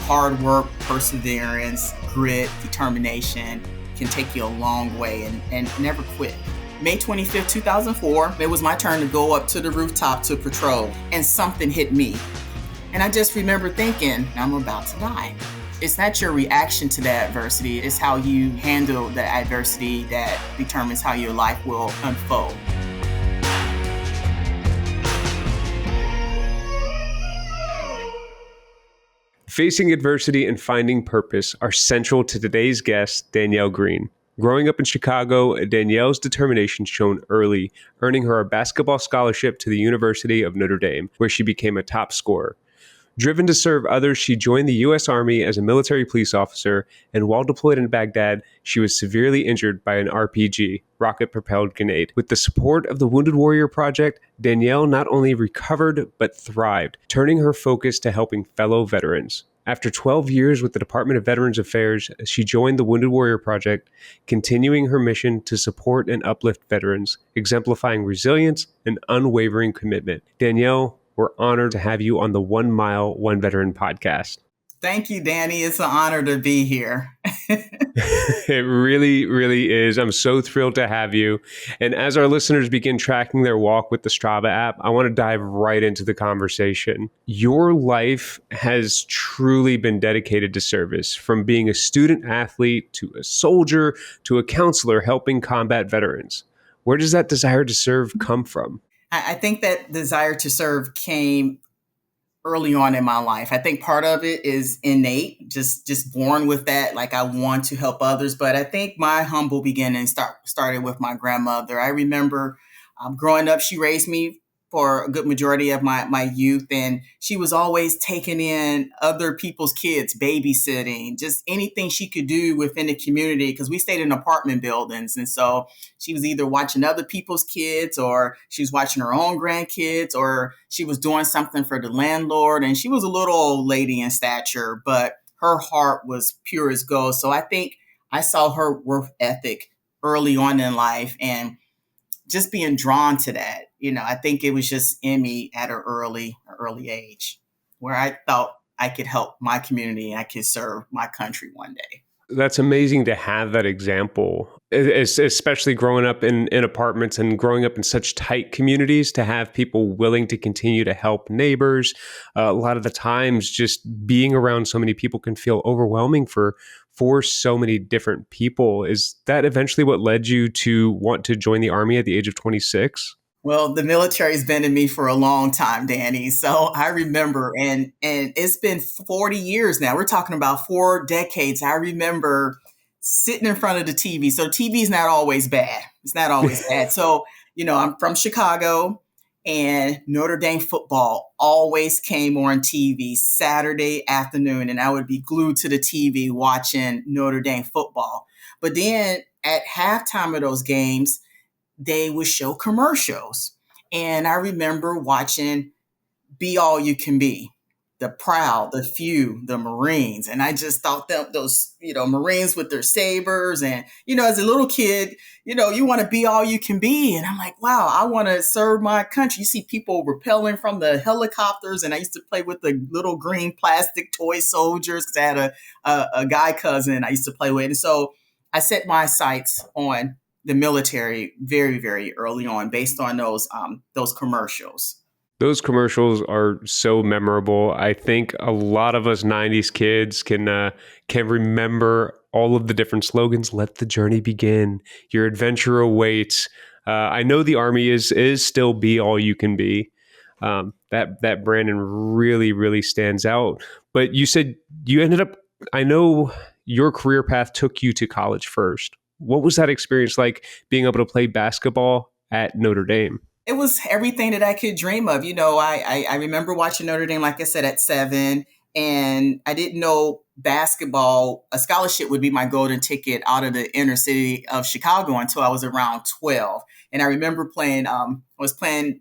hard work, perseverance, grit, determination can take you a long way, and never quit. May 25th, 2004, it was my turn to go up to the rooftop to patrol, and something hit me. And I just remember thinking, I'm about to die. It's not your reaction to that adversity, it's how you handle the adversity that determines how your life will unfold. Facing adversity and finding purpose are central to today's guest, Danielle Green. Growing up in Chicago, Danielle's determination shone early, earning her a basketball scholarship to the University of Notre Dame, where she became a top scorer. Driven to serve others, she joined the U.S. Army as a military police officer, and while deployed in Baghdad, she was severely injured by an RPG, rocket-propelled grenade. With the support of the Wounded Warrior Project, Danielle not only recovered, but thrived, turning her focus to helping fellow veterans. After 12 years with the Department of Veterans Affairs, she joined the Wounded Warrior Project, continuing her mission to support and uplift veterans, exemplifying resilience and unwavering commitment. Danielle, we're honored to have you on the 1 Mile, 1 Veteran podcast. Thank you, Danny. It's an honor to be here. It really, really is. I'm so thrilled to have you. And as our listeners begin tracking their walk with the Strava app, I want to dive right into the conversation. Your life has truly been dedicated to service, from being a student athlete to a soldier to a counselor helping combat veterans. Where does that desire to serve come from? I think that desire to serve came early on in my life. I think part of it is innate, just born with that. Like, I want to help others. But I think my humble beginning started with my grandmother. I remember growing up, she raised me for a good majority of my youth. And she was always taking in other people's kids, babysitting, just anything she could do within the community, because we stayed in apartment buildings. And so she was either watching other people's kids, or she was watching her own grandkids, or she was doing something for the landlord. And she was a little old lady in stature, but her heart was pure as gold. So I think I saw her work ethic early on in life, and just being drawn to that. I think it was just in me at an early age, where I thought I could help my community and I could serve my country one day. That's amazing to have that example, especially growing up in apartments and growing up in such tight communities, to have people willing to continue to help neighbors. A lot of the times, just being around so many people can feel overwhelming for so many different people. Is that eventually what led you to want to join the Army at the age of 26? Well, the military's been in me for a long time, Danny. So I remember, and it's been 40 years now. We're talking about 4 decades. I remember sitting in front of the TV. So TV is not always bad. It's not always bad. So, I'm from Chicago, and Notre Dame football always came on TV Saturday afternoon, and I would be glued to the TV watching Notre Dame football. But then at halftime of those games, they would show commercials. And I remember watching Be All You Can Be, the Proud, the Few, the Marines. And I just thought that those, Marines with their sabers. And, as a little kid, you want to be all you can be. And I'm like, wow, I want to serve my country. You see people rappelling from the helicopters. And I used to play with the little green plastic toy soldiers, because I had a guy cousin I used to play with. And so I set my sights on the military very, very early on, based on those commercials. Those commercials are so memorable. I think a lot of us 90s kids can remember all of the different slogans. Let the journey begin. Your adventure awaits. I know the Army is still be all you can be. That branding really, really stands out. But you said you ended up, I know your career path took you to college first. What was that experience like, being able to play basketball at Notre Dame? It was everything that I could dream of. I remember watching Notre Dame, like I said, at 7, and I didn't know basketball, a scholarship would be my golden ticket out of the inner city of Chicago until I was around 12. And I remember playing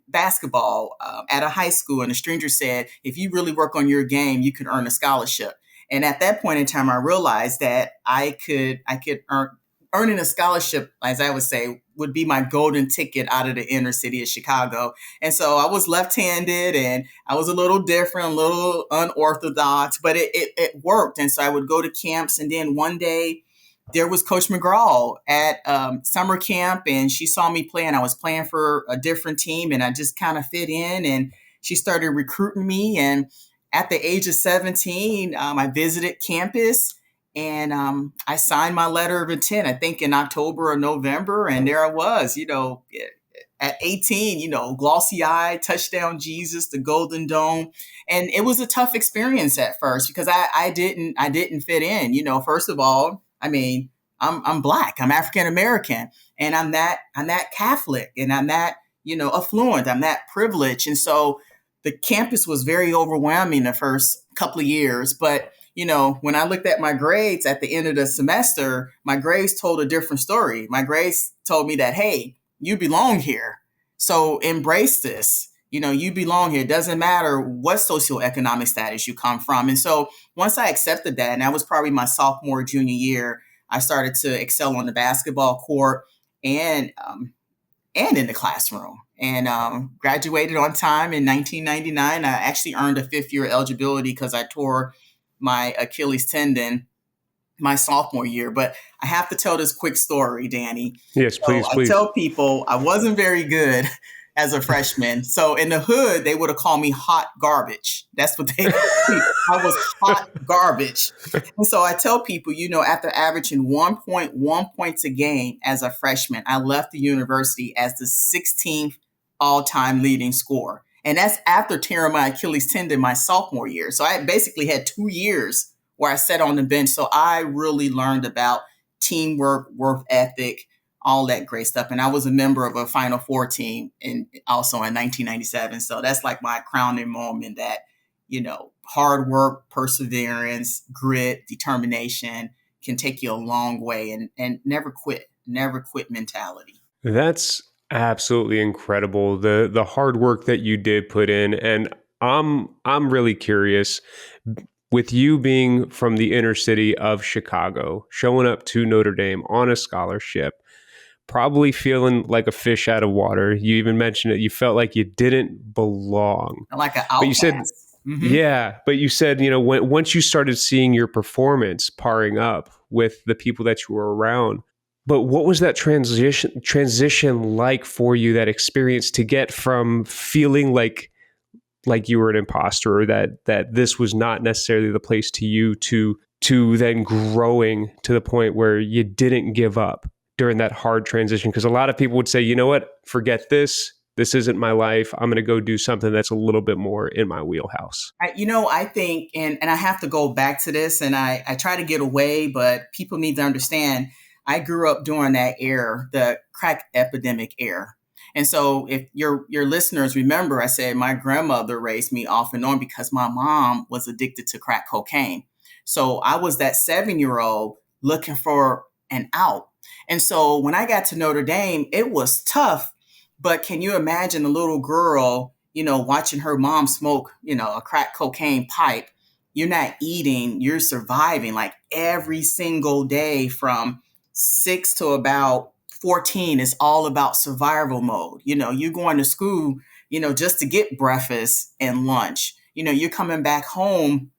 basketball at a high school, and a stranger said, if you really work on your game, you could earn a scholarship. And at that point in time, I realized that I could earning a scholarship, as I would say, would be my golden ticket out of the inner city of Chicago. And so I was left-handed and I was a little different, a little unorthodox, but it worked. And so I would go to camps. And then one day there was Coach McGraw at summer camp, and she saw me play, and I was playing for a different team, and I just kind of fit in. And she started recruiting me. And at the age of 17, I visited campus, and I signed my letter of intent, I think in October or November. And there I was, at 18, glossy eye, touchdown Jesus, the Golden Dome. And it was a tough experience at first because I didn't fit in. First of all, I mean, I'm Black, I'm African American, and I'm that Catholic, and I'm that, affluent, I'm that privileged. And so the campus was very overwhelming the first couple of years. But when I looked at my grades at the end of the semester, my grades told a different story. My grades told me that, hey, you belong here. So embrace this. You belong here. It doesn't matter what socioeconomic status you come from. And so once I accepted that, and that was probably my sophomore, junior year, I started to excel on the basketball court and in the classroom, and graduated on time in 1999. I actually earned a fifth year eligibility because I tore my Achilles tendon my sophomore year. But I have to tell this quick story, Danny. Yes, So please, I please. tell people I wasn't very good as a freshman. So in the hood, they would have called me hot garbage. That's what they called me. I was hot garbage. And so I tell people, after averaging 1.1 points a game as a freshman, I left the university as the 16th all-time leading scorer. And that's after tearing my Achilles tendon my sophomore year. So I basically had 2 years where I sat on the bench. So I really learned about teamwork, work ethic, all that great stuff. And I was a member of a Final Four team also in 1997. So that's like my crowning moment that, hard work, perseverance, grit, determination can take you a long way, and never quit mentality. That's absolutely incredible. The hard work that you did put in, and I'm really curious, with you being from the inner city of Chicago, showing up to Notre Dame on a scholarship, probably feeling like a fish out of water. You even mentioned it. You felt like you didn't belong. Like an But you said, outcast. Mm-hmm. yeah, but you said, once you started seeing your performance paring up with the people that you were around, but what was that transition like for you, that experience to get from feeling like you were an imposter, or that this was not necessarily the place to you, to then growing to the point where you didn't give up during that hard transition? Because a lot of people would say, you know what, forget this. This isn't my life. I'm going to go do something that's a little bit more in my wheelhouse. I think, and I have to go back to this, and I try to get away, but people need to understand, I grew up during that era, the crack epidemic era. And so if your listeners remember, I said my grandmother raised me off and on because my mom was addicted to crack cocaine. So I was that 7-year-old looking for an out. And so when I got to Notre Dame, it was tough. But can you imagine a little girl, watching her mom smoke, a crack cocaine pipe? You're not eating, you're surviving like every single day from 6 to about 14 is all about survival mode. You're going to school, just to get breakfast and lunch. You're coming back home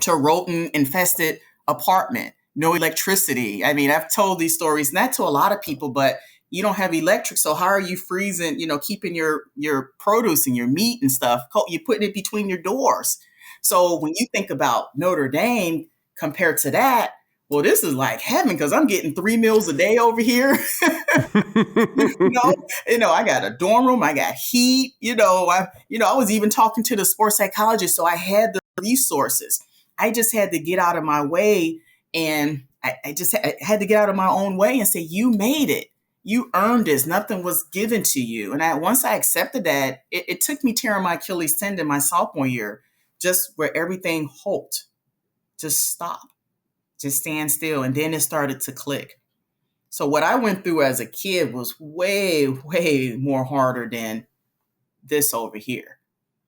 to a rodent infested apartment, no electricity. I mean, I've told these stories not to a lot of people, but you don't have electric. So how are you freezing, keeping your produce and your meat and stuff? You're putting it between your doors. So when you think about Notre Dame compared to that, well, this is like heaven because I'm getting 3 meals a day over here. I got a dorm room, I got heat. I was even talking to the sports psychologist, so I had the resources. I just had to get out of my way, and I had to get out of my own way and say, "You made it. You earned this. Nothing was given to you." And once I accepted that, it took me tearing my Achilles tendon my sophomore year, just where everything halted, just stop, just stand still, and then it started to click. So what I went through as a kid was way, way more harder than this over here.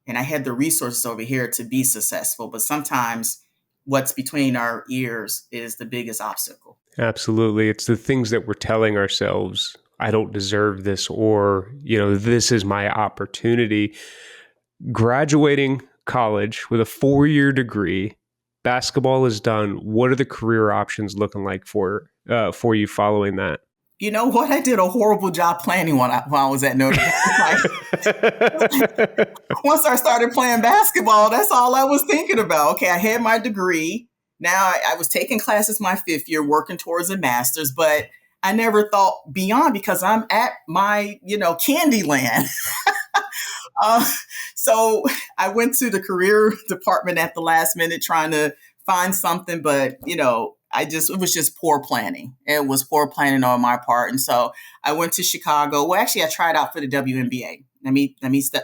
And I had the resources over here to be successful. But sometimes what's between our ears is the biggest obstacle. Absolutely. It's the things that we're telling ourselves. I don't deserve this, or, this is my opportunity. Graduating college with a 4-year degree, basketball is done. What are the career options looking like for you following that? You know what? I did a horrible job planning while I was at Notre Dame. Once I started playing basketball, that's all I was thinking about. Okay, I had my degree. Now I was taking classes my 5th year, working towards a master's, but I never thought beyond because I'm at my, candy land. Uh, so I went to the career department at the last minute trying to find something, but it was just poor planning. It was poor planning on my part. And so I went to Chicago. Well, actually I tried out for the WNBA. Let me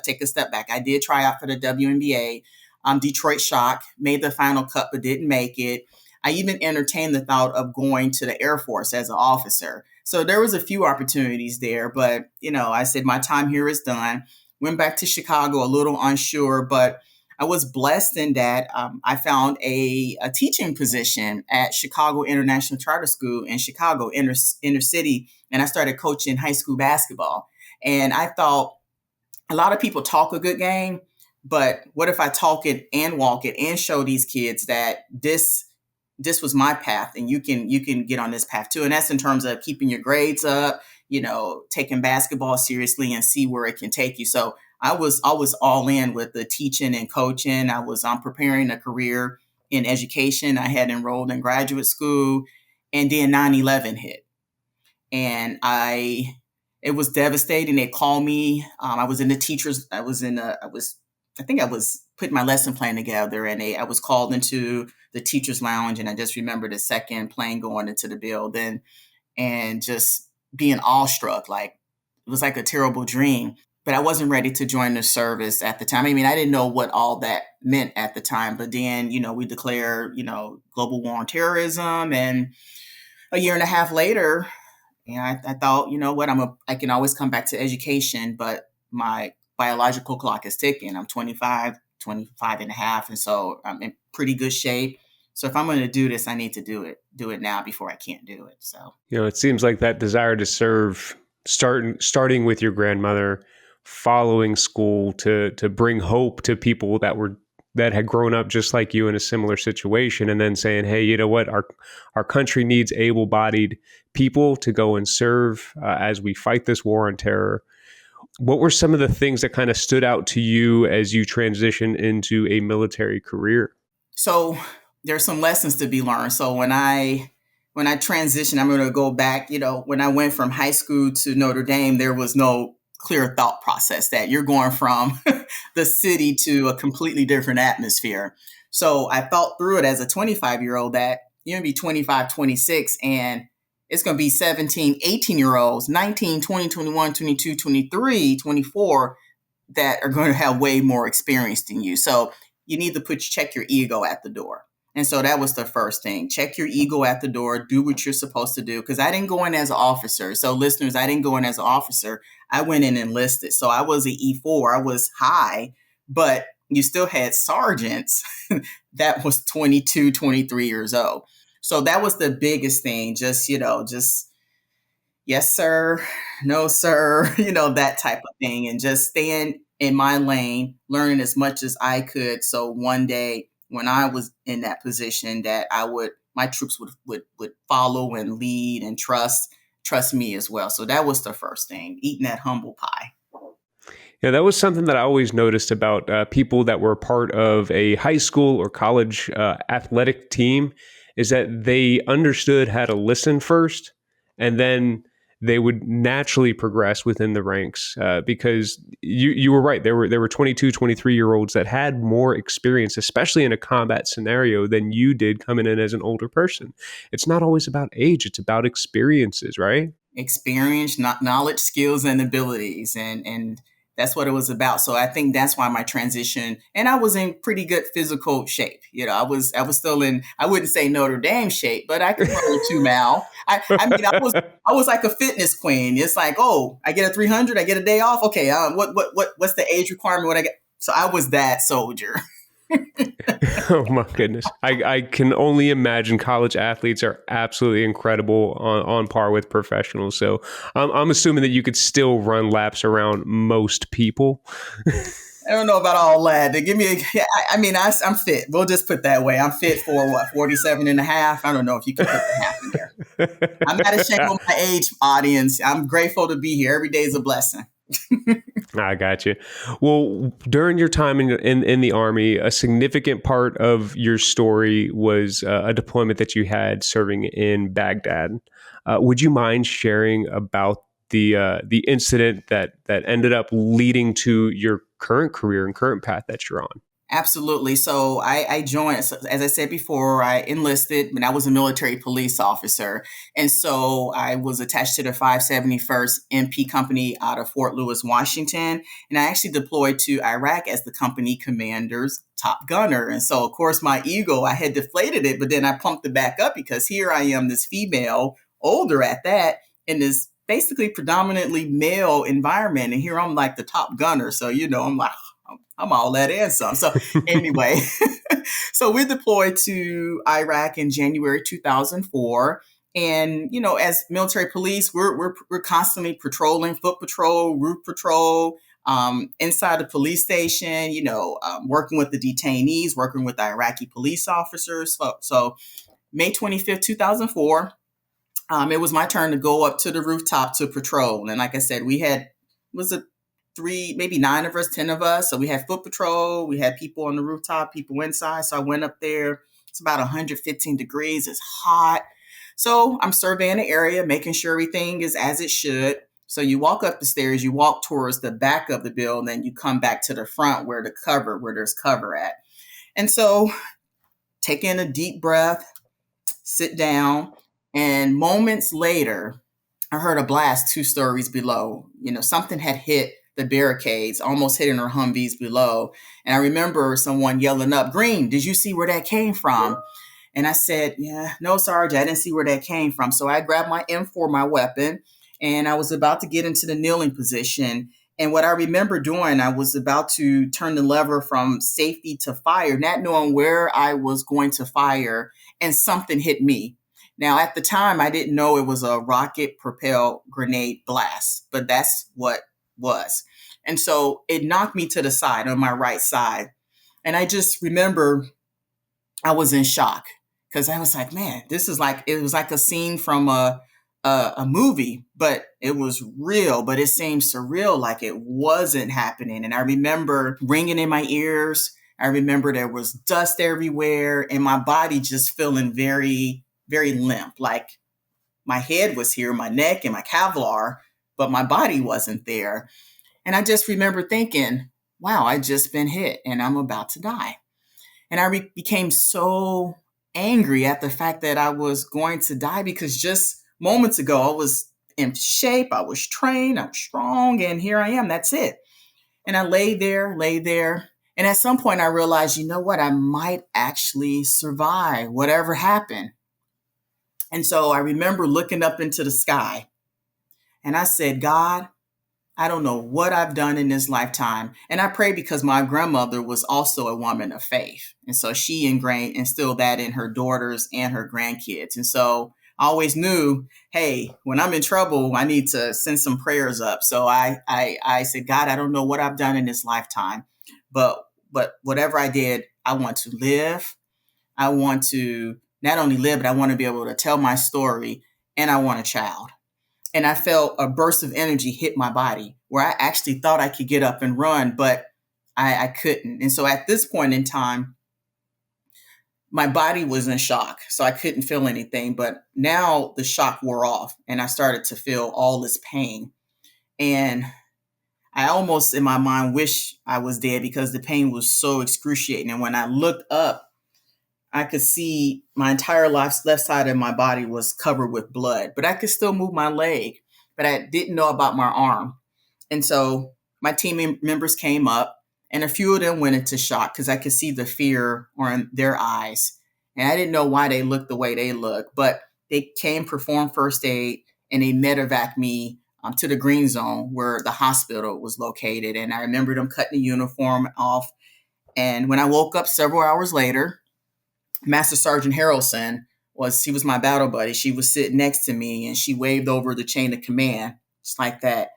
take a step back. I did try out for the WNBA. Detroit Shock made the final cut, but didn't make it. I even entertained the thought of going to the Air Force as an officer. So there was a few opportunities there, but I said my time here is done. Went back to Chicago a little unsure, but I was blessed in that I found a teaching position at Chicago International Charter School in Chicago, inner city, and I started coaching high school basketball. And I thought a lot of people talk a good game, but what if I talk it and walk it and show these kids that this was my path and you can get on this path too. And that's in terms of keeping your grades up, taking basketball seriously and see where it can take you. So I was all in with the teaching and coaching. I was preparing a career in education. I had enrolled in graduate school, and then 9/11 hit. And it was devastating. They called me. I was putting my lesson plan together, and I was called into the teacher's lounge, and I just remember the second plane going into the building and just being awestruck. Like, it was like a terrible dream, but I wasn't ready to join the service at the time. I mean, I didn't know what all that meant at the time, but then, we declared, global war on terrorism. And a year and a half later, I thought, you know what, I can always come back to education, but my biological clock is ticking. I'm 25 and a half. And so I'm in pretty good shape. So if I'm going to do this, I need to do it now before I can't do it. So, it seems like that desire to serve, starting with your grandmother, following school to bring hope to people that had grown up just like you in a similar situation, and then saying, hey, you know what, our country needs able-bodied people to go and serve as we fight this war on terror. What were some of the things that kind of stood out to you as you transitioned into a military career? So there's some lessons to be learned. So when I transitioned, I'm going to go back, when I went from high school to Notre Dame, there was no clear thought process that you're going from the city to a completely different atmosphere. So I thought through it as a 25-year-old that you're going to be 25, 26, and it's going to be 17, 18-year-olds, 19, 20, 21, 22, 23, 24 that are going to have way more experience than you. So you need to check your ego at the door. And so that was the first thing. Check your ego at the door. Do what you're supposed to do. Because I didn't go in as an officer. So listeners, I didn't go in as an officer. I went in enlisted. So I was an E4. I was high, but you still had sergeants that was 22, 23 years old. So that was the biggest thing. Just yes, sir, no, sir, that type of thing. And just staying in my lane, learning as much as I could. So one day when I was in that position that my troops would follow and lead and trust me as well. So that was the first thing, eating that humble pie. Yeah, that was something that I always noticed about people that were part of a high school or college athletic team, is that they understood how to listen first, and then they would naturally progress within the ranks because you were right. There were 22, 23-year-olds that had more experience, especially in a combat scenario, than you did coming in as an older person. It's not always about age. It's about experiences, right? Experience, knowledge, skills, and abilities. And that's what it was about. So I think that's why my transition, and I was in pretty good physical shape. I was still in, I wouldn't say Notre Dame shape, but I could run a 2-mile. I was like a fitness queen. It's like, oh, I get a 300, I get a day off. Okay, what's the age requirement? What I get? So I was that soldier. Oh my goodness. I can only imagine college athletes are absolutely incredible on par with professionals. So I'm assuming that you could still run laps around most people. I don't know about all that. They give me I mean, I'm fit. We'll just put that way. I'm fit for what, 47 and a half? I don't know if you could put the half in there. I'm not ashamed of my age, audience. I'm grateful to be here. Every day is a blessing. I got you. Well, during your time in the Army, a significant part of your story was a deployment that you had serving in Baghdad. Would you mind sharing about the incident that ended up leading to your current career and current path that you're on? Absolutely. So I joined, so as I said before, I enlisted when I was a military police officer. And so I was attached to the 571st MP Company out of Fort Lewis, Washington. And I actually deployed to Iraq as the company commander's top gunner. And so, of course, my ego, I had deflated it, but then I pumped it back up because here I am, this female, older at that, in this basically predominantly male environment. And here I'm like the top gunner. So, I'm like, I'm all that and some. So anyway, so we deployed to Iraq in January 2004. And, as military police, we're constantly patrolling, foot patrol, roof patrol, inside the police station, working with the detainees, working with the Iraqi police officers. So May 25th, 2004, it was my turn to go up to the rooftop to patrol. And like I said, was a three, maybe nine of us, 10 of us. So we had foot patrol, we had people on the rooftop, people inside. So I went up there. It's about 115 degrees. It's hot. So I'm surveying the area, making sure everything is as it should. So you walk up the stairs, you walk towards the back of the building, and you come back to the front where there's cover at. And so take in a deep breath, sit down, and moments later, I heard a blast 2 stories below. Something had hit the barricades, almost hitting our Humvees below. And I remember someone yelling up, "Green, did you see where that came from?" And I said, "Yeah, no, Sergeant, I didn't see where that came from." So I grabbed my M4, my weapon, and I was about to get into the kneeling position. And what I remember doing, I was about to turn the lever from safety to fire, not knowing where I was going to fire, and something hit me. Now, at the time, I didn't know it was a rocket-propelled grenade blast, but that's what was. And so it knocked me to the side on my right side. And I just remember I was in shock because I was like, man, it was like a scene from a movie, but it was real, but it seemed surreal, like it wasn't happening. And I remember ringing in my ears. I remember there was dust everywhere and my body just feeling very, very limp. Like my head was here, my neck and my Kevlar, but my body wasn't there. And I just remember thinking, wow, I just been hit and I'm about to die. And I became so angry at the fact that I was going to die because just moments ago, I was in shape, I was trained, I'm strong, and here I am. That's it. And I lay there. And at some point, I realized, you know what? I might actually survive whatever happened. And so I remember looking up into the sky and I said, God, I don't know what I've done in this lifetime. And I pray because my grandmother was also a woman of faith. And so she instilled that in her daughters and her grandkids. And so I always knew, hey, when I'm in trouble, I need to send some prayers up. So I said, God, I don't know what I've done in this lifetime, but whatever I did, I want to live. I want to not only live, but I want to be able to tell my story, and I want a child. And I felt a burst of energy hit my body where I actually thought I could get up and run, but I couldn't. And so at this point in time, my body was in shock. So I couldn't feel anything. But now the shock wore off and I started to feel all this pain. And I almost in my mind wish I was dead because the pain was so excruciating. And when I looked up, I could see my entire left side of my body was covered with blood, but I could still move my leg, but I didn't know about my arm. And so my team members came up and a few of them went into shock because I could see the fear on their eyes. And I didn't know why they looked the way they looked, but they came, performed first aid, and they medevac me to the green zone where the hospital was located. And I remember them cutting the uniform off. And when I woke up several hours later, Master Sergeant Harrelson he was my battle buddy. She was sitting next to me and she waved over the chain of command, just like that.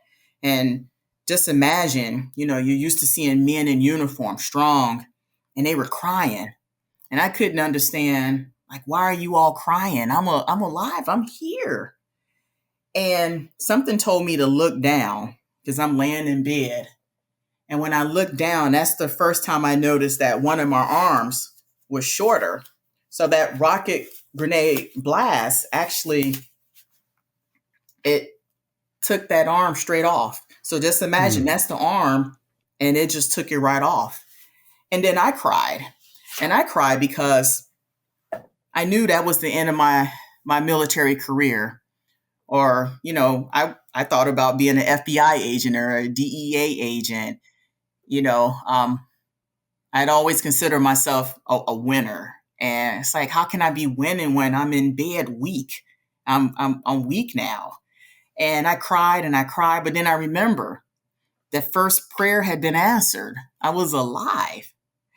And just imagine, you're used to seeing men in uniform, strong, and they were crying. And I couldn't understand, like, why are you all crying? I'm alive. I'm here. And something told me to look down because I'm laying in bed. And when I looked down, that's the first time I noticed that one of my arms was shorter. So that rocket grenade blast actually, it took that arm straight off. So just imagine that's the arm and it just took it right off. And then I cried. And I cried because I knew that was the end of my military career. Or, I thought about being an FBI agent or a DEA agent. I'd always consider myself a winner. And it's like, how can I be winning when I'm in bed weak? I'm weak now. And I cried and I cried, but then I remember that first prayer had been answered. I was alive.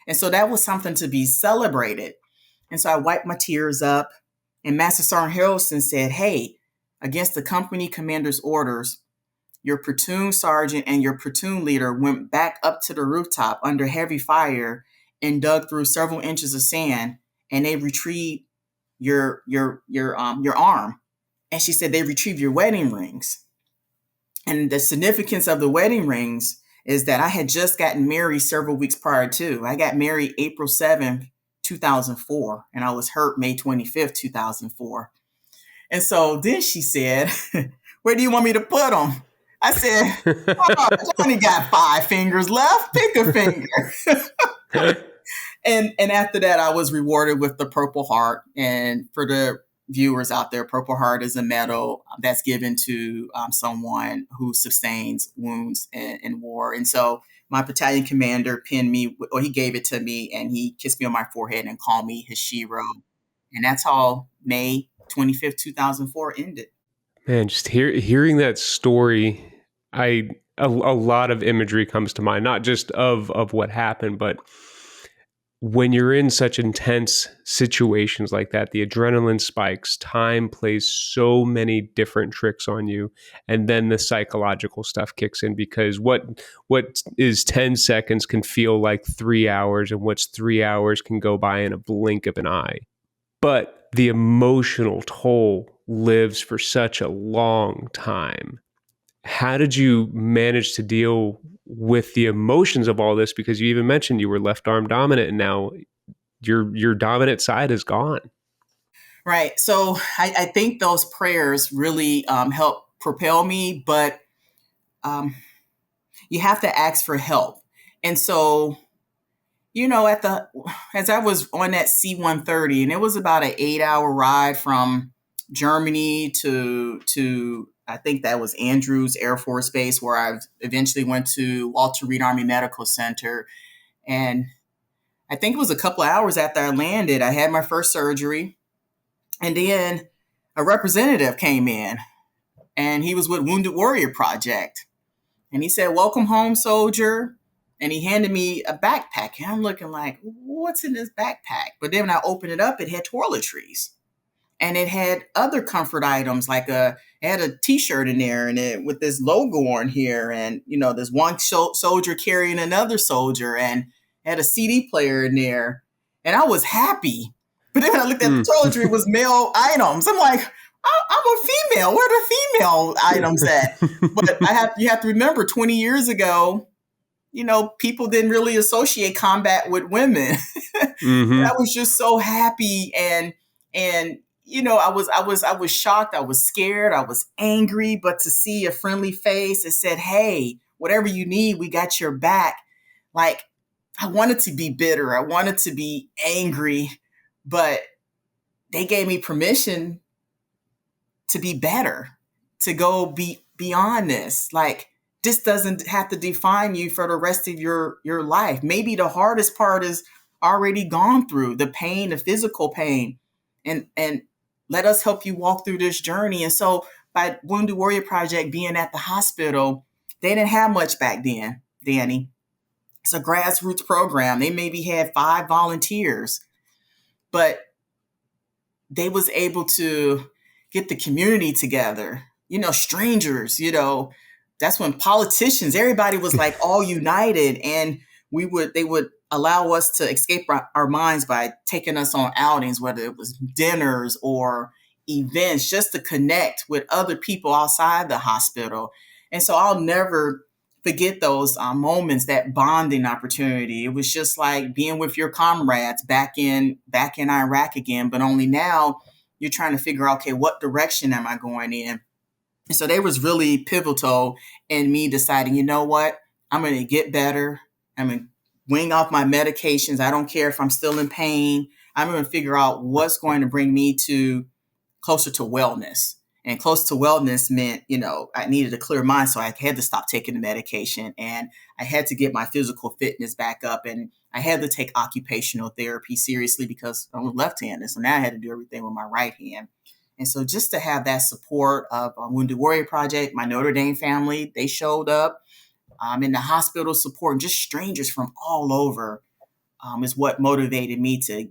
And so that was something to be celebrated. And so I wiped my tears up, and Master Sergeant Harrelson said, hey, against the company commander's orders, your platoon sergeant and your platoon leader went back up to the rooftop under heavy fire and dug through several inches of sand, and they retrieved your arm. And she said they retrieved your wedding rings. And the significance of the wedding rings is that I had just gotten married several weeks prior to. I got married April 7th, 2004, and I was hurt May 25th, 2004. And so then she said, where do you want me to put them? I said, oh, Johnny got 5 fingers left. Pick a finger. And after that, I was rewarded with the Purple Heart. And for the viewers out there, Purple Heart is a medal that's given to someone who sustains wounds in war. And so my battalion commander pinned me, or he gave it to me, and he kissed me on my forehead and called me his hero. And that's how May 25th, 2004 ended. Man, just hearing that story, a lot of imagery comes to mind, not just of what happened, but when you're in such intense situations like that, the adrenaline spikes, time plays so many different tricks on you. And then the psychological stuff kicks in, because what is 10 seconds can feel like 3 hours, and what's 3 hours can go by in a blink of an eye. But the emotional toll lives for such a long time. How did you manage to deal with the emotions of all this? Because you even mentioned you were left arm dominant, and now your dominant side is gone. Right. So I think those prayers really help propel me, but you have to ask for help. And so, as I was on that C-130, and it was about an 8-hour ride from Germany to I think that was Andrews Air Force Base, where I eventually went to Walter Reed Army Medical Center. And I think it was a couple of hours after I landed, I had my first surgery. And then a representative came in, and he was with Wounded Warrior Project. And he said, welcome home, soldier. And he handed me a backpack. And I'm looking like, what's in this backpack? But then when I opened it up, it had toiletries. And it had other comfort items, like it had a T-shirt in there, and it with this logo on here, and there's one soldier carrying another soldier, and had a CD player in there, and I was happy. But then when I looked at the toiletry, it was male items. I'm like, I'm a female. Where are the female items at? But you have to remember, 20 years ago, people didn't really associate combat with women. Mm-hmm. I was just so happy, and I was shocked. I was scared. I was angry. But to see a friendly face that said, "Hey, whatever you need, we got your back." Like, I wanted to be bitter. I wanted to be angry, but they gave me permission to be better, to go beyond this. Like, this doesn't have to define you for the rest of your life. Maybe the hardest part is already gone through, the pain, the physical pain, and let us help you walk through this journey. And so by Wounded Warrior Project being at the hospital, they didn't have much back then, Danny. It's a grassroots program. They maybe had 5 volunteers, but they was able to get the community together, strangers, that's when politicians, everybody was like all united, and they would allow us to escape our minds by taking us on outings, whether it was dinners or events, just to connect with other people outside the hospital. And so I'll never forget those moments, that bonding opportunity. It was just like being with your comrades back in Iraq again, but only now you're trying to figure out, okay, what direction am I going in? And so they was really pivotal in me deciding, you know what, I'm going to get better. I'm going to wing off my medications. I don't care if I'm still in pain. I'm going to figure out what's going to bring me to closer to wellness. And close to wellness meant, I needed a clear mind. So I had to stop taking the medication, and I had to get my physical fitness back up. And I had to take occupational therapy seriously because I'm left-handed. So now I had to do everything with my right hand. And so just to have that support of Wounded Warrior Project, my Notre Dame family, they showed up in the hospital support, and just strangers from all over is what motivated me to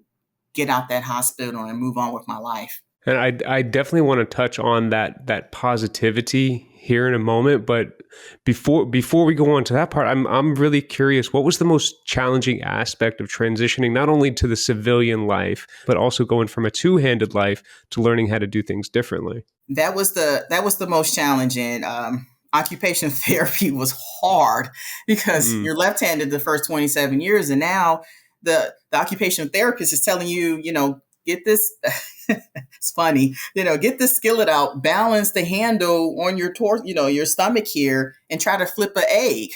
get out that hospital and move on with my life. And I definitely want to touch on that positivity here in a moment, but before we go on to that part, I'm really curious, what was the most challenging aspect of transitioning not only to the civilian life, but also going from a two-handed life to learning how to do things differently? That was the most challenging. Occupational therapy was hard because you're left-handed the first 27 years, and now the occupational therapist is telling you, get this. It's funny, get the skillet out, balance the handle on your torso, your stomach here, and try to flip an egg,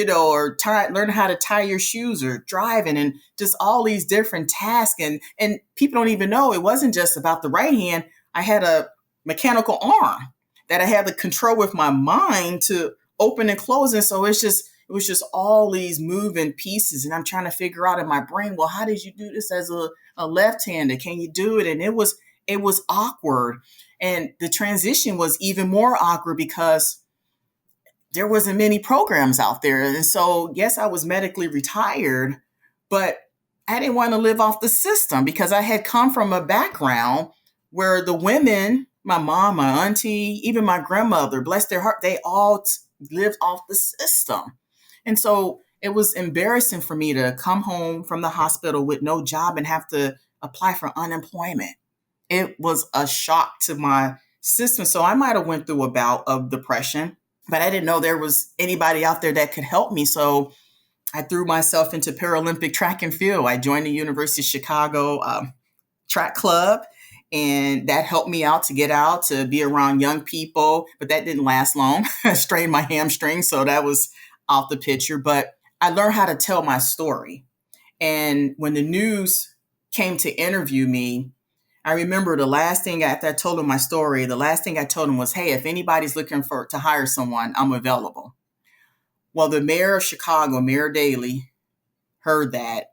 or learn how to tie your shoes, or driving, and just all these different tasks. And people don't even know it wasn't just about the right hand. I had a mechanical arm that I had to control with my mind to open and close. And so it was just all these moving pieces. And I'm trying to figure out in my brain, well, how did you do this as a left-hander? Can you do it? And it was awkward. And the transition was even more awkward because there wasn't many programs out there. And so, yes, I was medically retired, but I didn't want to live off the system because I had come from a background where the women, my mom, my auntie, even my grandmother, bless their heart, they all lived off the system. And so it was embarrassing for me to come home from the hospital with no job and have to apply for unemployment. It was a shock to my system. So I might have went through a bout of depression, but I didn't know there was anybody out there that could help me. So I threw myself into Paralympic track and field. I joined the University of Chicago track club, and that helped me out to get out, to be around young people. But that didn't last long. I strained my hamstring, so that was off the picture. But I learned how to tell my story. And when the news came to interview me, I remember the last thing after I told them my story, the last thing I told them was, hey, if anybody's looking to hire someone, I'm available. Well, the mayor of Chicago, Mayor Daley, heard that,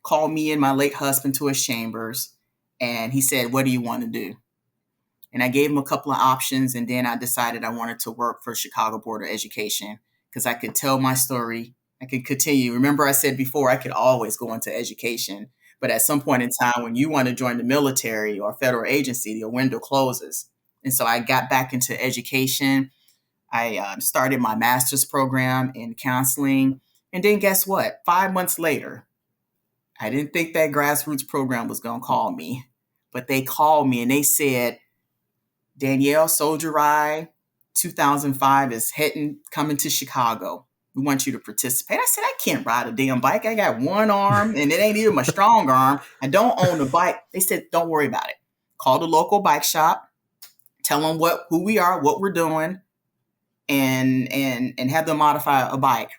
called me and my late husband to his chambers, and he said, what do you want to do? And I gave him a couple of options, and then I decided I wanted to work for Chicago Board of Education because I could tell my story. I could continue. Remember, I said before, I could always go into education. But at some point in time, when you want to join the military or federal agency, the window closes. And so I got back into education. I started my master's program in counseling. And then guess what? 5 months later, I didn't think that grassroots program was going to call me, but they called me and they said, Danielle, Soldier Ride 2005 is coming to Chicago. We want you to participate. I said, I can't ride a damn bike. I got one arm and it ain't even my strong arm. I don't own a bike. They said, don't worry about it. Call the local bike shop, tell them who we are, what we're doing, and have them modify a bike.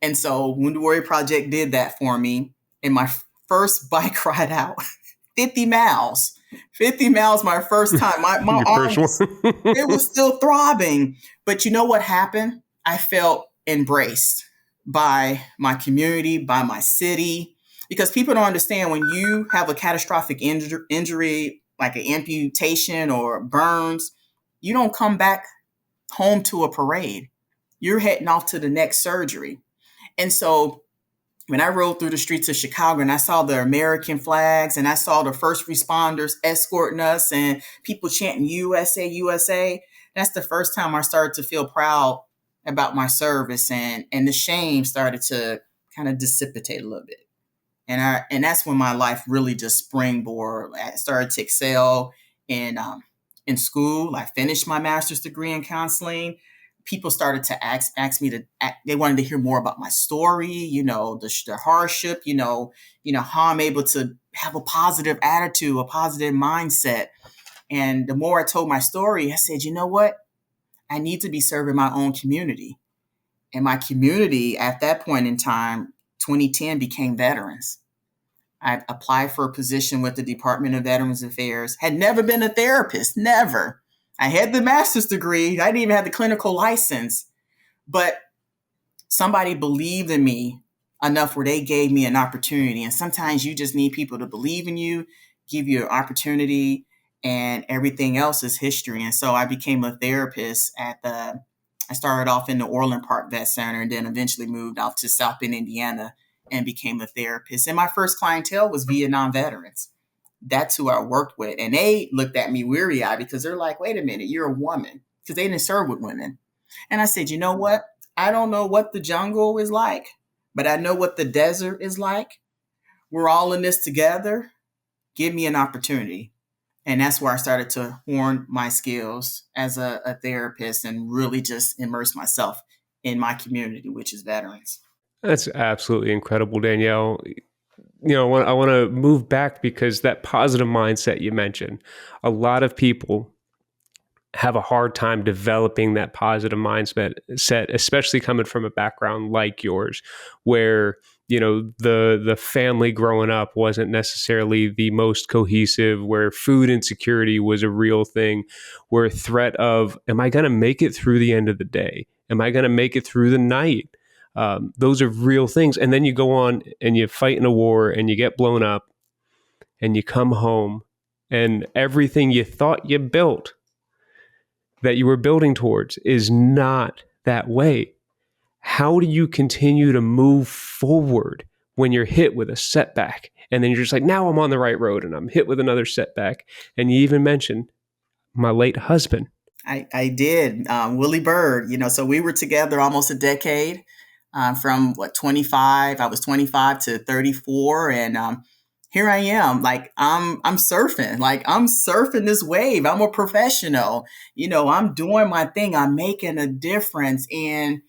And so Wounded Warrior Project did that for me. And my first bike ride out, 50 miles. 50 miles my first time. My arm, it was still throbbing. But you know what happened? I felt embraced by my community, by my city, because people don't understand when you have a catastrophic injury, like an amputation or burns, you don't come back home to a parade. You're heading off to the next surgery. And so when I rode through the streets of Chicago and I saw the American flags and I saw the first responders escorting us and people chanting USA, USA, that's the first time I started to feel proud about my service, and the shame started to kind of dissipate a little bit. And that's when my life really just springboard. I started to excel in school. I finished my master's degree in counseling. People started to ask me to. They wanted to hear more about my story. The hardship. How I'm able to have a positive attitude, a positive mindset. And the more I told my story, I said, you know what? I need to be serving my own community. And my community at that point in time, 2010, became veterans. I applied for a position with the Department of Veterans Affairs. Had never been a therapist, never. I had the master's degree. I didn't even have the clinical license. But somebody believed in me enough where they gave me an opportunity. And sometimes you just need people to believe in you, give you an opportunity, and everything else is history. And so I became a therapist I started off in the Orland Park Vet Center and then eventually moved off to South Bend, Indiana, and became a therapist. And my first clientele was Vietnam veterans. That's who I worked with. And they looked at me weary eyed because they're like, wait a minute, you're a woman. Because they didn't serve with women. And I said, you know what? I don't know what the jungle is like, but I know what the desert is like. We're all in this together. Give me an opportunity. And that's where I started to hone my skills as a therapist and really just immerse myself in my community, which is veterans. That's absolutely incredible, Danielle. I want to move back because that positive mindset you mentioned, a lot of people have a hard time developing that positive mindset, especially coming from a background like yours, where the family growing up wasn't necessarily the most cohesive, where food insecurity was a real thing, where threat of, am I going to make it through the end of the day? Am I going to make it through the night? Those are real things. And then you go on and you fight in a war and you get blown up and you come home and everything you thought you built, that you were building towards, is not that way. How do you continue to move forward when you're hit with a setback? And then you're just like, now I'm on the right road and I'm hit with another setback. And you even mentioned my late husband. I did. Willie Bird, so we were together almost a decade, from 25. I was 25 to 34. And here I am, like I'm surfing, this wave. I'm a professional, I'm doing my thing. I'm making a difference. And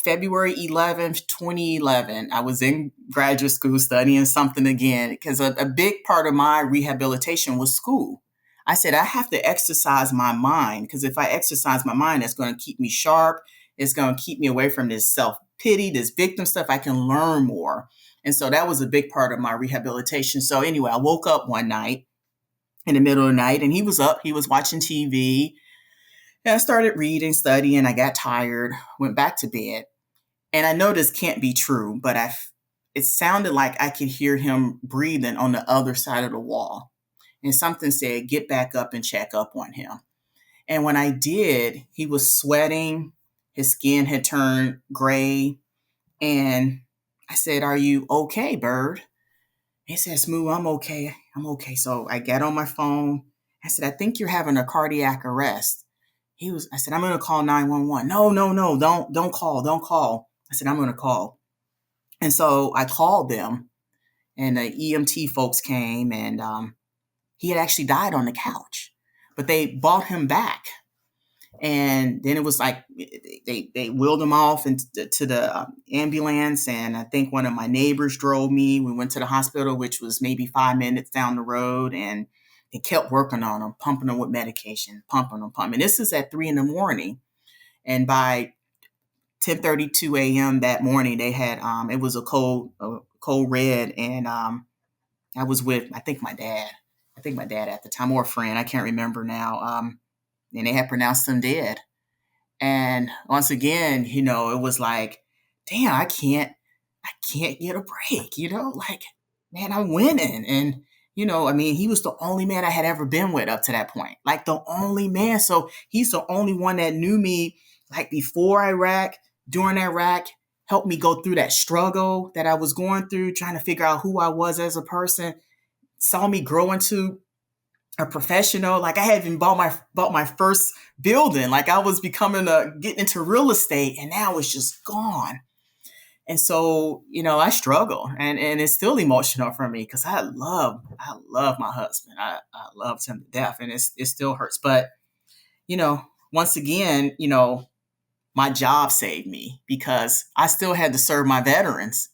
February 2011, I was in graduate school studying something again, because a big part of my rehabilitation was school. I said, I have to exercise my mind, because if I exercise my mind, that's going to keep me sharp. It's going to keep me away from this self-pity, this victim stuff. I can learn more. And so that was a big part of my rehabilitation. So anyway, I woke up one night in the middle of the night and he was up, he was watching TV. And I started reading, studying. I got tired, went back to bed. And I know this can't be true, but it sounded like I could hear him breathing on the other side of the wall. And something said, get back up and check up on him. And when I did, he was sweating. His skin had turned gray. And I said, are you okay, Bird? He said, Smooth, I'm okay. I'm okay. So I got on my phone. I said, I think you're having a cardiac arrest. I said, I'm going to call 911. No, don't call. I said, I'm going to call. And so I called them and the EMT folks came, and he had actually died on the couch, but they brought him back. And then it was like they wheeled him off into the ambulance. And I think one of my neighbors drove me. We went to the hospital, which was maybe 5 minutes down the road. And they kept working on him, pumping him with medication, pumping him. And this is at 3 a.m. And by 10:32 a.m. that morning, they had, it was a cold red. And I was with, I think my dad at the time, or a friend, I can't remember now. And they had pronounced him dead. And once again, it was like, damn, I can't get a break, like, man, I'm winning. And, he was the only man I had ever been with up to that point, like the only man. So he's the only one that knew me, like before Iraq, during Iraq, helped me go through that struggle that I was going through, trying to figure out who I was as a person, saw me grow into a professional. Like I had even bought my first building. Like I was getting into real estate, and now it's just gone. And so, I struggle, and it's still emotional for me because I love my husband. I loved him to death, and it still hurts. But, once again, my job saved me because I still had to serve my veterans.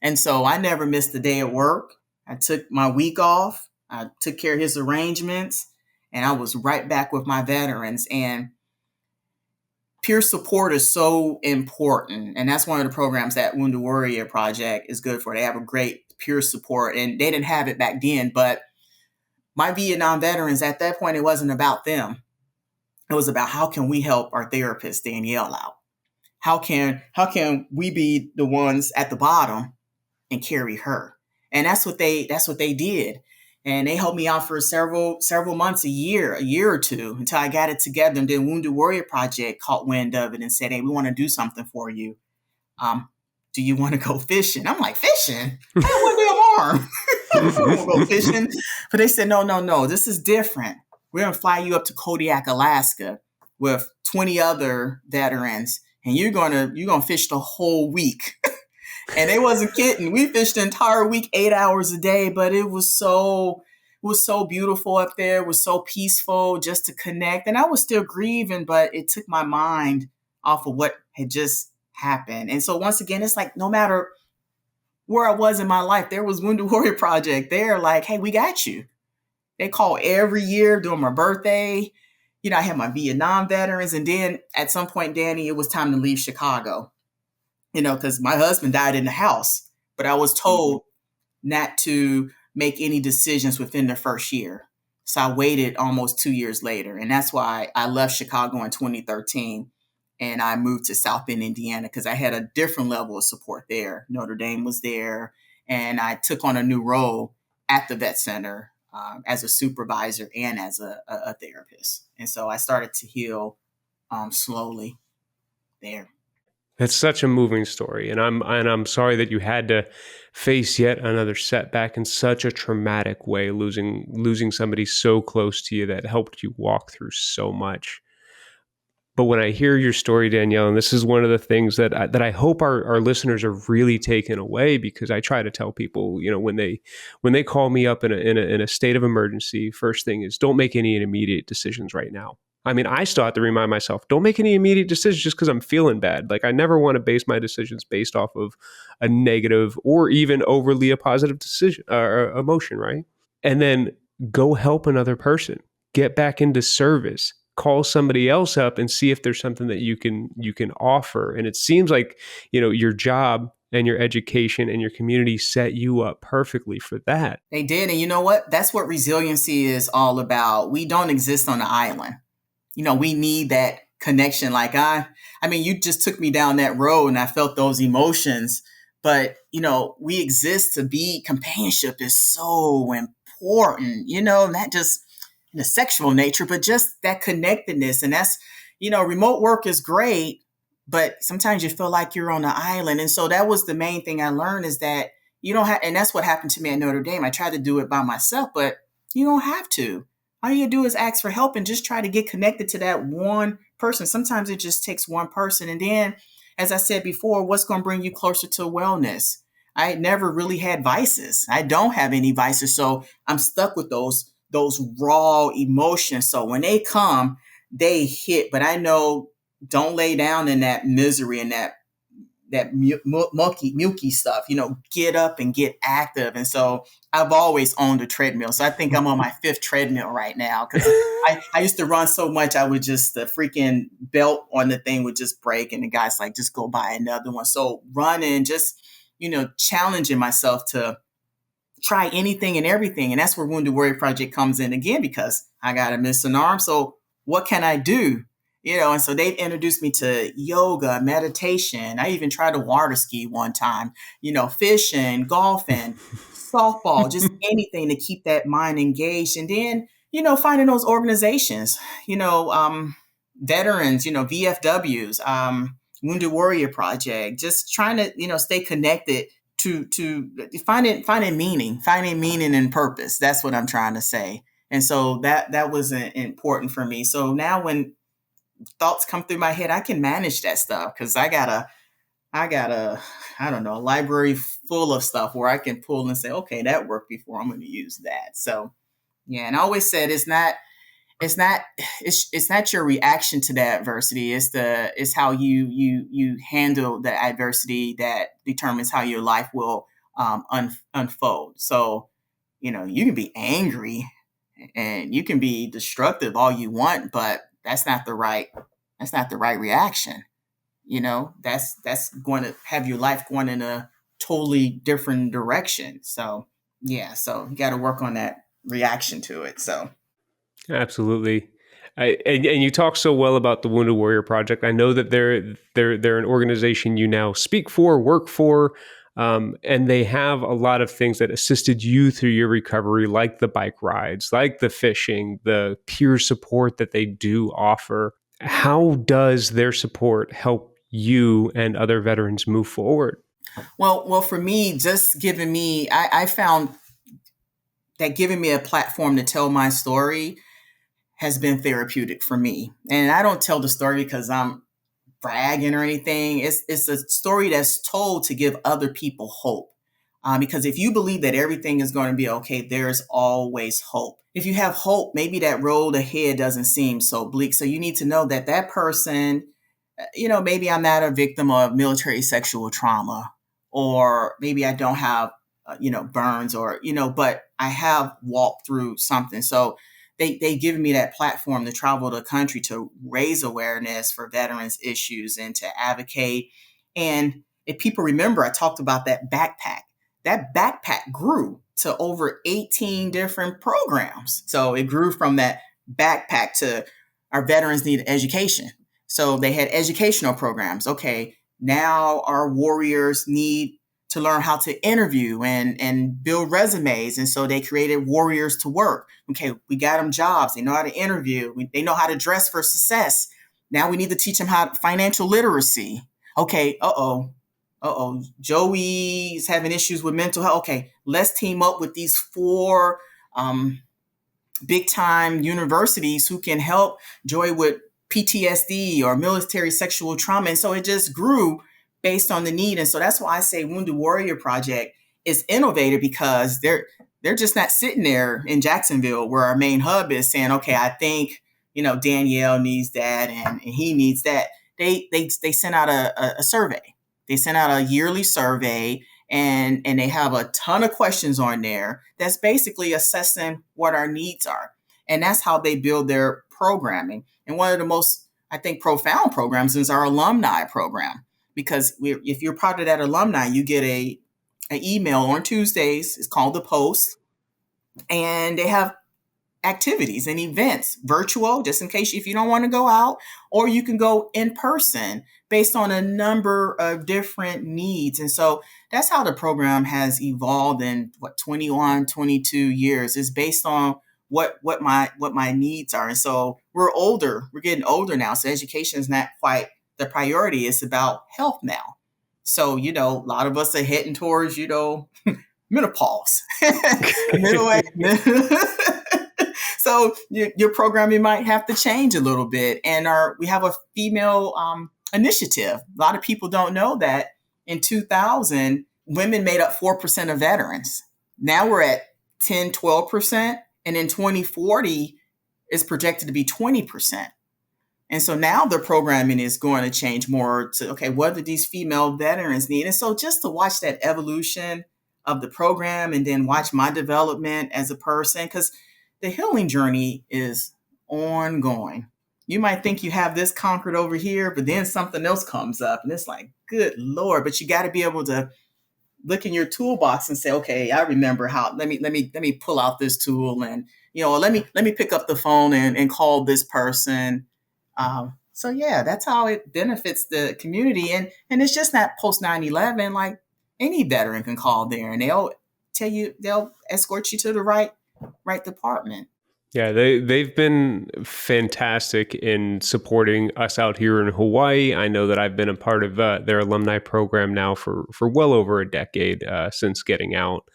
And so I never missed a day at work. I took my week off. I took care of his arrangements, and I was right back with my veterans. And peer support is so important. And that's one of the programs that Wounded Warrior Project is good for. They have a great peer support, and they didn't have it back then. But my Vietnam veterans, at that point, it wasn't about them. It was about how can we help our therapist, Danielle, out? How can we be the ones at the bottom and carry her? And that's what they did. And they helped me out for several months, a year or two, until I got it together. And then Wounded Warrior Project caught wind of it and said, "Hey, we want to do something for you. Do you want to go fishing?" I'm like, "Fishing? I have one damn arm. I don't want to go fishing." But they said, "No, no, no. This is different. We're gonna fly you up to Kodiak, Alaska, with 20 other veterans, and you're gonna fish the whole week." And they wasn't kidding. We fished the entire week, 8 hours a day, but it was so beautiful up there. It was so peaceful just to connect. And I was still grieving, but it took my mind off of what had just happened. And so once again, it's like no matter where I was in my life, there was Wounded Warrior Project. They're like, "Hey, we got you." They call every year during my birthday. I had my Vietnam veterans. And then at some point, Danny, it was time to leave Chicago, because my husband died in the house. But I was told not to make any decisions within the first year. So I waited almost 2 years later. And that's why I left Chicago in 2013 and I moved to South Bend, Indiana, because I had a different level of support there. Notre Dame was there. And I took on a new role at the vet center as a supervisor and as a therapist. And so I started to heal slowly there. That's such a moving story, and I'm sorry that you had to face yet another setback in such a traumatic way, losing somebody so close to you that helped you walk through so much. But when I hear your story, Danielle, and this is one of the things that I hope our listeners are really taken away, because I try to tell people, when they call me up in a state of emergency, first thing is don't make any immediate decisions right now. I mean, I still have to remind myself, don't make any immediate decisions just because I'm feeling bad. Like I never want to base my decisions based off of a negative or even overly a positive decision or emotion, right? And then go help another person, get back into service, call somebody else up and see if there's something that you can offer. And it seems like, your job and your education and your community set you up perfectly for that. They did. And you know what? That's what resiliency is all about. We don't exist on an island. We need that connection. Like I mean, you just took me down that road and I felt those emotions, but we exist to be. Companionship is so important, not just in the sexual nature, but just that connectedness. And that's, remote work is great, but sometimes you feel like you're on an island. And so that was the main thing I learned, is that you don't have, and that's what happened to me at Notre Dame. I tried to do it by myself, but you don't have to. All you do is ask for help and just try to get connected to that one person. Sometimes it just takes one person. And then, as I said before, what's going to bring you closer to wellness? I never really had vices. I don't have any vices. So I'm stuck with those raw emotions. So when they come, they hit. But I know, don't lay down in that misery and that milky stuff, get up and get active. And so I've always owned a treadmill. So I think I'm on my fifth treadmill right now, because I used to run so much. I would just, the freaking belt on the thing would just break. And the guy's like, just go buy another one. So running, just, challenging myself to try anything and everything. And that's where Wounded Warrior Project comes in again, because I got a missing arm. So what can I do? And so they've introduced me to yoga, meditation. I even tried to water ski one time, fishing, golfing, softball, just anything to keep that mind engaged. And then, finding those organizations, veterans, VFWs. Wounded Warrior Project, just trying to, stay connected to finding meaning and purpose. That's what I'm trying to say. And so that was important for me. So now when thoughts come through my head, I can manage that stuff because I got a I don't know, a library full of stuff where I can pull and say, okay, that worked before. I'm going to use that. So yeah, and I always said it's not it's not your reaction to the adversity. It's how you handle the adversity that determines how your life will unfold. So you can be angry and you can be destructive all you want, but that's not the right reaction. That's going to have your life going in a totally different direction. So yeah, so you got to work on that reaction to it. So Absolutely. And you talk so well about the Wounded Warrior Project. I know that they're an organization you now speak for, work for, and they have a lot of things that assisted you through your recovery, like the bike rides, like the fishing, the peer support that they do offer. How does their support help you and other veterans move forward? well, for me, just giving me, I found that giving me a platform to tell my story has been therapeutic for me. And I don't tell the story because I'm bragging or anything. It's a story that's told to give other people hope. Because if you believe that everything is going to be okay, there's always hope. If you have hope, maybe that road ahead doesn't seem so bleak. So you need to know that that person, maybe I'm not a victim of military sexual trauma, or maybe I don't have, burns, or, but I have walked through something. So they given me that platform to travel the country to raise awareness for veterans issues and to advocate. And if people remember, I talked about that backpack. That backpack grew to over 18 different programs. So it grew from that backpack to our veterans need education. So they had educational programs. Okay, now our warriors need to learn how to interview and build resumes. And so they created Warriors to Work. Okay, we got them jobs. They know how to interview. They know how to dress for success. Now we need to teach them how financial literacy. Okay, Joey is having issues with mental health. Okay, let's team up with these four big time universities who can help Joy with PTSD or military sexual trauma. And so it just grew based on the need. And so that's why I say Wounded Warrior Project is innovative, because they're just not sitting there in Jacksonville where our main hub is saying, okay, I think, Danielle needs that and he needs that. They sent out a survey. They sent out a yearly survey, and they have a ton of questions on there that's basically assessing what our needs are. And that's how they build their programming. And one of the most, I think, profound programs is our alumni program, because if you're part of that alumni, you get an email on Tuesdays. It's called The Post, and they have activities and events, virtual, just in case if you don't want to go out, or you can go in person based on a number of different needs. And so that's how the program has evolved in 21, 22 years. It's based on what my needs are. And so we're getting older now. So education is not quite the priority. It's about health now. So, a lot of us are heading towards, menopause, middle age. So your programming might have to change a little bit. And we have a female initiative. A lot of people don't know that in 2000, women made up 4% of veterans. Now we're at 10, 12%. And in 2040, it's projected to be 20%. And so now the programming is going to change more to, okay, what do these female veterans need? And so just to watch that evolution of the program, and then watch my development as a person, because the healing journey is ongoing. You might think you have this conquered over here, but then something else comes up and it's like, good Lord. But you got to be able to look in your toolbox and say, okay, I remember how, let me pull out this tool, and, let me pick up the phone and call this person. So yeah, that's how it benefits the community. And it's just not post 9/11, like any veteran can call there and they'll escort you to the right department. Yeah, they've been fantastic in supporting us out here in Hawaii. I know that I've been a part of their alumni program now for well over a decade since getting out.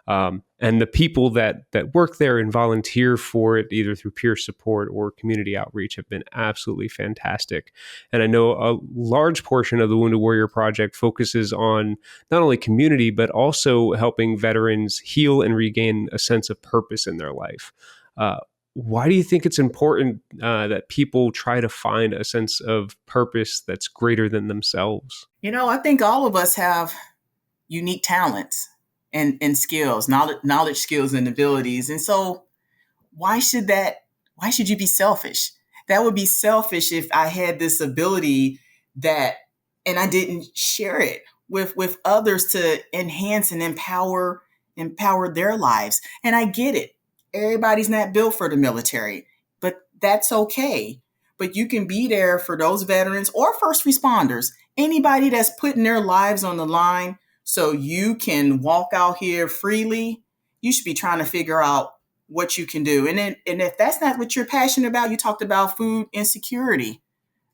And the people that work there and volunteer for it, either through peer support or community outreach, have been absolutely fantastic. And I know a large portion of the Wounded Warrior Project focuses on not only community, but also helping veterans heal and regain a sense of purpose in their life. Uh, why do you think it's important that people try to find a sense of purpose that's greater than themselves? I think all of us have unique talents and skills, knowledge, skills, and abilities. And so why should that why should you be selfish? That would be selfish if I had this ability that and I didn't share it with others to enhance and empower their lives. And I get it. Everybody's not built for the military, but that's okay. But you can be there for those veterans or first responders, anybody that's putting their lives on the line so you can walk out here freely. You should be trying to figure out what you can do. And if that's not what you're passionate about, you talked about food insecurity.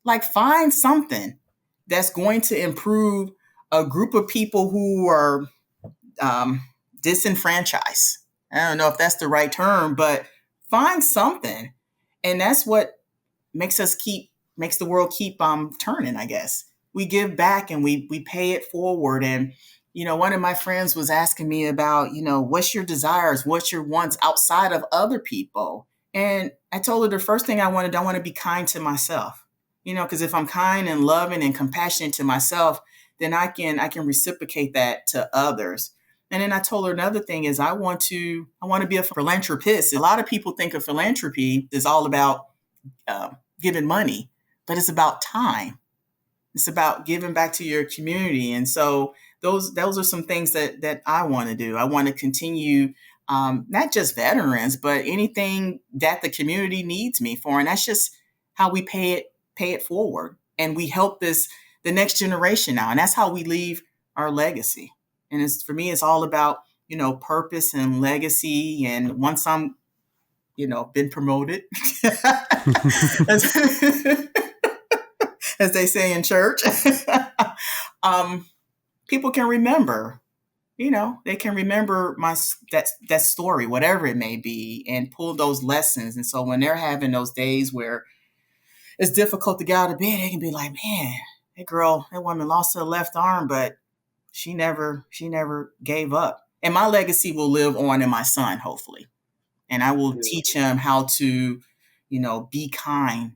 Like find something that's going to improve a group of people who are um, disenfranchised. I don't know if that's the right term, but find something, and that's what makes the world keep turning. I guess we give back and we pay it forward. And one of my friends was asking me about what's your desires, what's your wants outside of other people, and I told her the first thing I want to be kind to myself. Because if I'm kind and loving and compassionate to myself, then I can reciprocate that to others. And then I told her another thing is I want to be a philanthropist. A lot of people think of philanthropy is all about uh, giving money, but it's about time. It's about giving back to your community. And so those are some things that I want to do. I want to continue not just veterans, but anything that the community needs me for. And that's just how we pay it forward. And we help the next generation now. And that's how we leave our legacy. And for me, it's all about, purpose and legacy. And once I'm, been promoted, as, as they say in church, um, people can remember, they can remember that story, whatever it may be, and pull those lessons. And so when they're having those days where it's difficult to get out of bed, they can be like, man, that woman lost her left arm, but she never gave up. And my legacy will live on in my son, hopefully. And I will teach him how to, be kind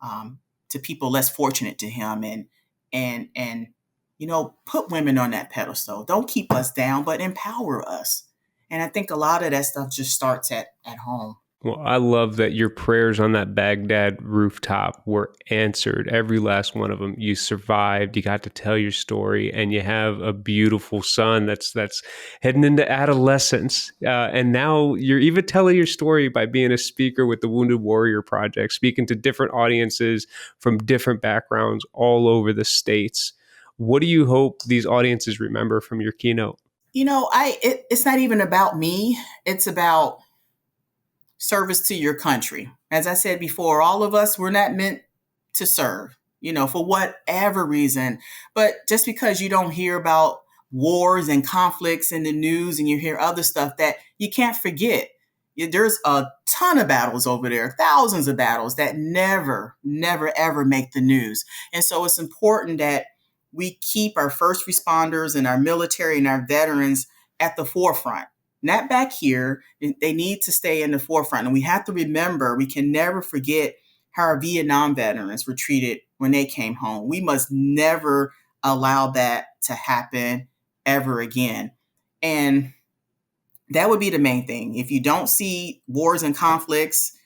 to people less fortunate to him, and put women on that pedestal. Don't keep us down, but empower us. And I think a lot of that stuff just starts at home. Well, I love that your prayers on that Baghdad rooftop were answered. Every last one of them. You survived. You got to tell your story, and you have a beautiful son that's heading into adolescence. And now you're even telling your story by being a speaker with the Wounded Warrior Project, speaking to different audiences from different backgrounds all over the states. What do you hope these audiences remember from your keynote? It's not even about me. It's about service to your country. As I said before, all of us, we're not meant to serve, for whatever reason. But just because you don't hear about wars and conflicts in the news and you hear other stuff, that you can't forget. There's a ton of battles over there, thousands of battles that never, never, ever make the news. And so it's important that we keep our first responders and our military and our veterans at the forefront, not back here. They need to stay in the forefront. And we have to remember, we can never forget how our Vietnam veterans were treated when they came home. We must never allow that to happen ever again. And that would be the main thing. If you don't see wars and conflicts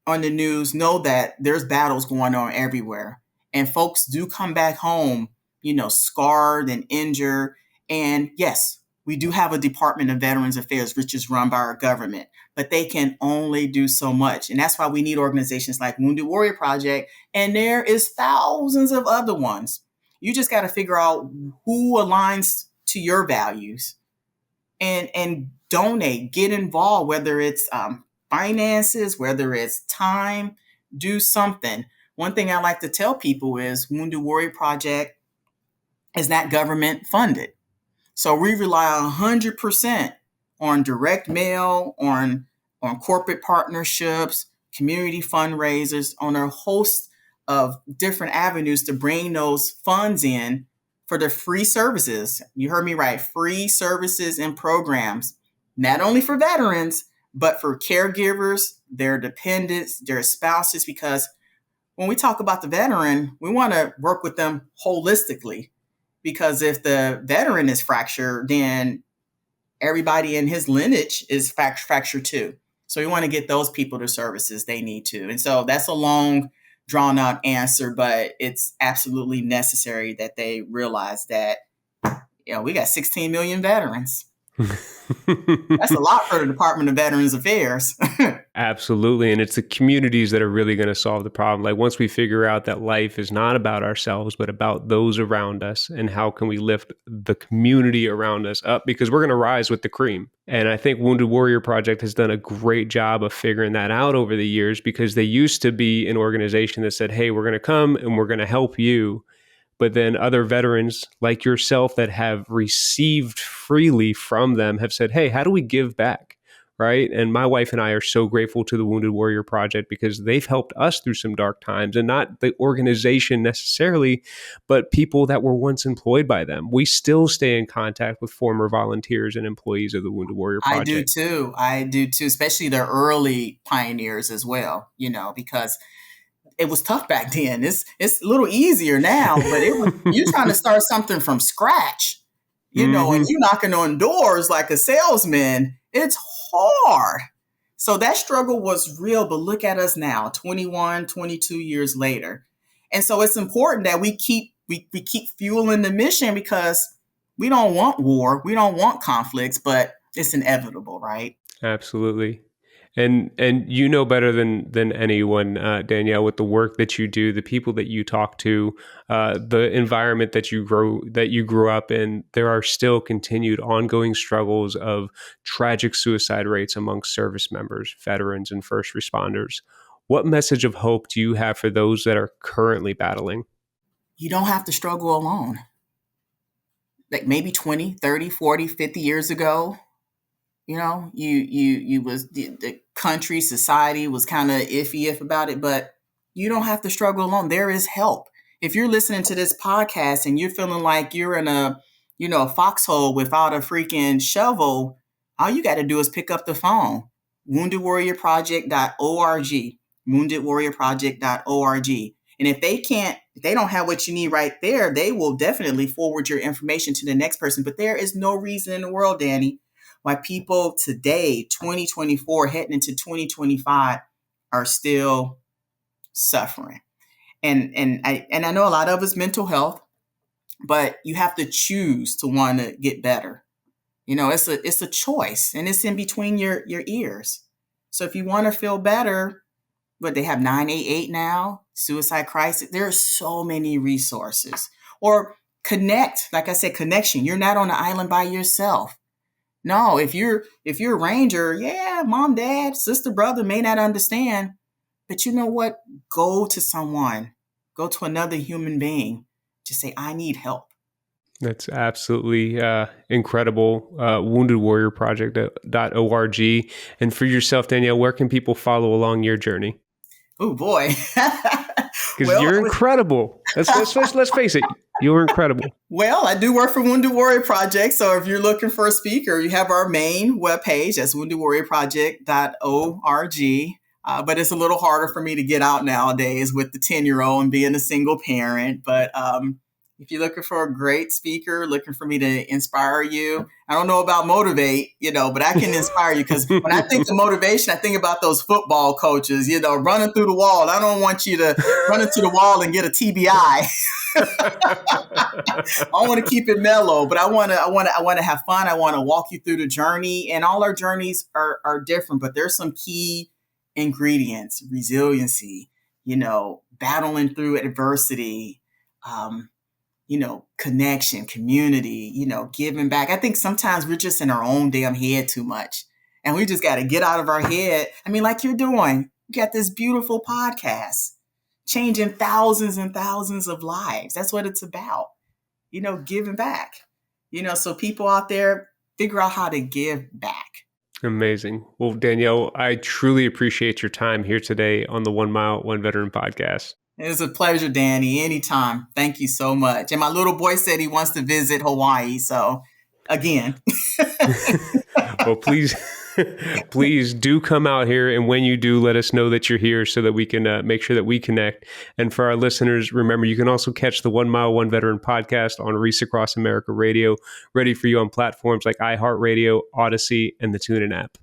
on the news, know that there's battles going on everywhere. And folks do come back home, scarred and injured. And yes, we do have a Department of Veterans Affairs, which is run by our government, but they can only do so much. And that's why we need organizations like Wounded Warrior Project. And there is thousands of other ones. You just got to figure out who aligns to your values and donate, get involved, whether it's finances, whether it's time, do something. One thing I like to tell people is Wounded Warrior Project is not government funded. So we rely 100% on direct mail, on corporate partnerships, community fundraisers, on a host of different avenues to bring those funds in for the free services. You heard me right, free services and programs, not only for veterans, but for caregivers, their dependents, their spouses, because when we talk about the veteran, we want to work with them holistically. Because if the veteran is fractured, then everybody in his lineage is fractured too. So we want to get those people the services they need to. And so that's a long, drawn out answer, but it's absolutely necessary that they realize that, we got 16 million veterans. That's a lot for the Department of Veterans Affairs. Absolutely. And it's the communities that are really going to solve the problem. Like once we figure out that life is not about ourselves, but about those around us, and how can we lift the community around us up, because we're going to rise with the cream. And I think Wounded Warrior Project has done a great job of figuring that out over the years, because they used to be an organization that said, hey, we're going to come and we're going to help you. But then other veterans like yourself that have received freely from them have said, hey, how do we give back? Right. And my wife and I are so grateful to the Wounded Warrior Project, because they've helped us through some dark times, and not the organization necessarily, but people that were once employed by them. We still stay in contact with former volunteers and employees of the Wounded Warrior Project. I do too, especially the early pioneers as well, because it was tough back then. It's a little easier now, but you're trying to start something from scratch, and you knocking on doors like a salesman. It's hard. So that struggle was real, but look at us now, 21, 22 years later. And so it's important that we keep fueling the mission, because we don't want war. We don't want conflicts, but it's inevitable, right? Absolutely. And you know better than anyone, Danielle, with the work that you do, the people that you talk to, the environment that you grew up in. There are still continued ongoing struggles of tragic suicide rates amongst service members, veterans, and first responders. What message of hope do you have for those that are currently battling? You don't have to struggle alone. Like maybe 20, 30, 40, 50 years ago, you was the country, society was kind of iffy about it, but you don't have to struggle alone. There is help. If you're listening to this podcast and you're feeling like you're in a foxhole without a freaking shovel, all you got to do is pick up the phone. woundedwarriorproject.org, woundedwarriorproject.org. And if they don't have what you need right there, they will definitely forward your information to the next person. But there is no reason in the world, Danny, why people today, 2024, heading into 2025, are still suffering. And I know a lot of it's mental health, but you have to choose to want to get better. It's a choice, and it's in between your ears. So if you want to feel better, but they have 988 now, suicide crisis. There are so many resources. Or connect, like I said, connection. You're not on the island by yourself. No, if you're a ranger, yeah, mom, dad, sister, brother may not understand, but you know what? Go to someone, go to another human being. Just say, I need help. That's absolutely incredible. Woundedwarriorproject.org. And for yourself, Danielle, where can people follow along your journey? Oh boy, because you're incredible. Let's face it, you're incredible. Well, I do work for Wounded Warrior Project, so if you're looking for a speaker, you have our main webpage. That's woundedwarriorproject.org. But it's a little harder for me to get out nowadays with the 10-year-old and being a single parent. But if you're looking for a great speaker, looking for me to inspire you, I don't know about motivate, but I can inspire you, because when I think of motivation, I think about those football coaches, running through the wall. I don't want you to run into the wall and get a TBI. I want to keep it mellow, but I want to have fun. I want to walk you through the journey, and all our journeys are different, but there's some key ingredients: resiliency, battling through adversity, connection, community, giving back. I think sometimes we're just in our own damn head too much. And we just got to get out of our head. I mean, like you're doing, you got this beautiful podcast changing thousands and thousands of lives. That's what it's about, giving back. So people out there, figure out how to give back. Amazing. Well, Danielle, I truly appreciate your time here today on the 1 Mile, 1 Veteran podcast. It's a pleasure, Danny. Anytime. Thank you so much. And my little boy said he wants to visit Hawaii. So again. Well, please do come out here. And when you do, let us know that you're here so that we can make sure that we connect. And for our listeners, remember, you can also catch the 1 Mile, 1 Veteran podcast on Reese Across America Radio, ready for you on platforms like iHeartRadio, Odyssey, and the TuneIn app.